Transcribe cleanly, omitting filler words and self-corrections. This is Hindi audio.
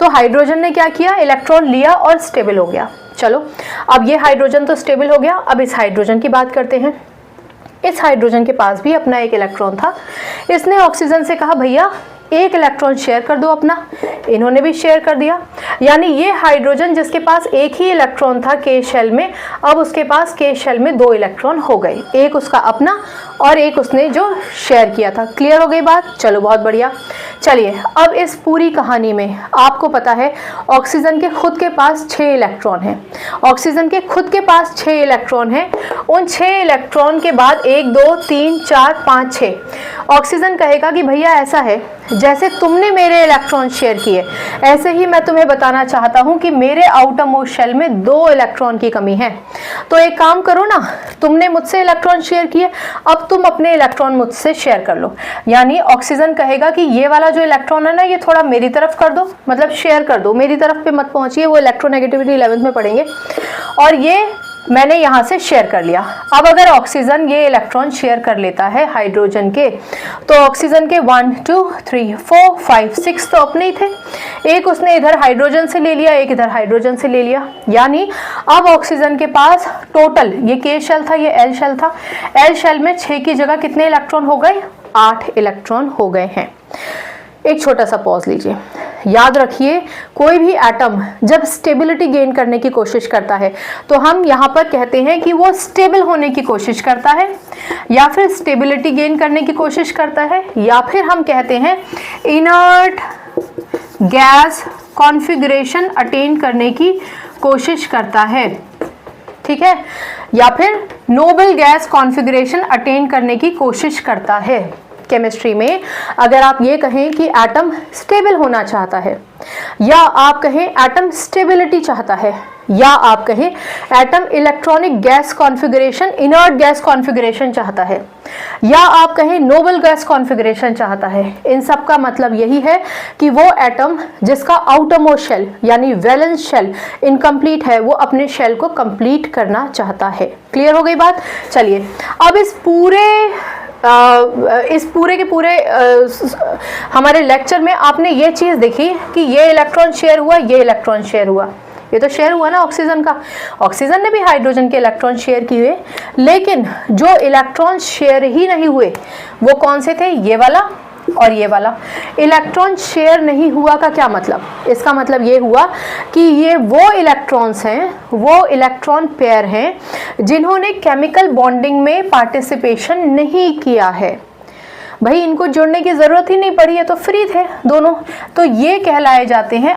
तो हाइड्रोजन ने क्या किया, इलेक्ट्रॉन लिया और स्टेबल हो गया। चलो अब ये हाइड्रोजन तो स्टेबल हो गया, अब इस हाइड्रोजन की बात करते हैं। इस हाइड्रोजन के पास भी अपना एक इलेक्ट्रॉन था, इसने ऑक्सीजन से कहा भैया एक इलेक्ट्रॉन शेयर कर दो अपना, इन्होंने भी शेयर कर दिया। यानी ये हाइड्रोजन जिसके पास एक ही इलेक्ट्रॉन था के शेल में, अब उसके पास के शेल में 2 इलेक्ट्रॉन हो गए, एक उसका अपना और एक उसने जो शेयर किया था। क्लियर हो गई बात? चलो बहुत बढ़िया। चलिए अब इस पूरी कहानी में आपको पता है ऑक्सीजन के खुद के पास 6 इलेक्ट्रॉन हैं। ऑक्सीजन के खुद के पास 6 इलेक्ट्रॉन हैं। उन 6 इलेक्ट्रॉन के बाद 1 2 3 4 5 6 ऑक्सीजन कहेगा कि भैया ऐसा है जैसे तुमने मेरे इलेक्ट्रॉन शेयर किए, ऐसे ही मैं तुम्हें बताना चाहता हूं कि मेरे आउटर मोस्ट शेल में 2 इलेक्ट्रॉन की कमी है। तो एक काम करो ना, तुमने मुझसे इलेक्ट्रॉन शेयर किए, अब तुम अपने इलेक्ट्रॉन मुझसे शेयर कर लो। यानी ऑक्सीजन कहेगा कि ये वाला जो इलेक्ट्रॉन है ना, ये थोड़ा मेरी तरफ कर दो, मतलब शेयर कर दो, मेरी तरफ पे मत पहुंचिए, वो इलेक्ट्रोनेगेटिविटी 11th में पढ़ेंगे। और ये मैंने यहाँ से शेयर कर लिया। अब अगर ऑक्सीजन ये इलेक्ट्रॉन शेयर कर लेता है हाइड्रोजन के, तो ऑक्सीजन के 1 2 3 4 5 6 तो अपने ही थे, एक उसने इधर हाइड्रोजन से ले लिया, एक इधर हाइड्रोजन से ले लिया। यानी अब ऑक्सीजन के पास टोटल, ये के शेल था, ये एल शेल था, एल शेल में 6 की जगह कितने इलेक्ट्रॉन हो गए? 8 इलेक्ट्रॉन हो गए हैं। एक छोटा सा पॉज लीजिए। याद रखिए कोई भी एटम जब स्टेबिलिटी गेन करने की कोशिश करता है तो हम यहाँ पर कहते हैं कि वो स्टेबल होने की कोशिश करता है, या फिर स्टेबिलिटी गेन करने की कोशिश करता है, या फिर हम कहते हैं इनर्ट गैस कॉन्फ़िगरेशन अटेन करने की कोशिश करता है, ठीक है, या फिर नोबल गैस कॉन्फ़िगरेशन अटेन करने की कोशिश करता है। केमिस्ट्री में अगर आप ये कहें कि एटम स्टेबल होना चाहता है, या आप कहें एटम स्टेबिलिटी चाहता है, या आप कहें atom electronic gas configuration, inert gas configuration चाहता है, या आप कहें नोबल गैस कॉन्फ़िगरेशन चाहता है, इन सब का मतलब यही है कि वो एटम जिसका आउटर मोस्ट शेल यानी वैलेंस शेल इनकम्प्लीट है, वो अपने शेल को कंप्लीट करना चाहता है। क्लियर हो गई बात? चलिए अब इस पूरे के पूरे हमारे लेक्चर में आपने ये चीज़ देखी कि ये इलेक्ट्रॉन शेयर हुआ, ये इलेक्ट्रॉन शेयर हुआ, ये तो शेयर हुआ ना ऑक्सीजन का। ऑक्सीजन ने भी हाइड्रोजन के इलेक्ट्रॉन शेयर किए, लेकिन जो इलेक्ट्रॉन शेयर ही नहीं हुए वो कौन से थे? ये वाला और ये वाला। इलेक्ट्रॉन शेयर नहीं हुआ का क्या मतलब? इसका मतलब ये हुआ कि ये वो इलेक्ट्रॉन्स हैं, वो इलेक्ट्रॉन पेयर हैं जिन्होंने केमिकल बॉन्डिंग में पार्टिसिपेशन नहीं किया है। भाई इनको जोड़ने की ज़रूरत ही नहीं पड़ी है, तो फ्री थे दोनों, तो ये कहलाए जाते हैं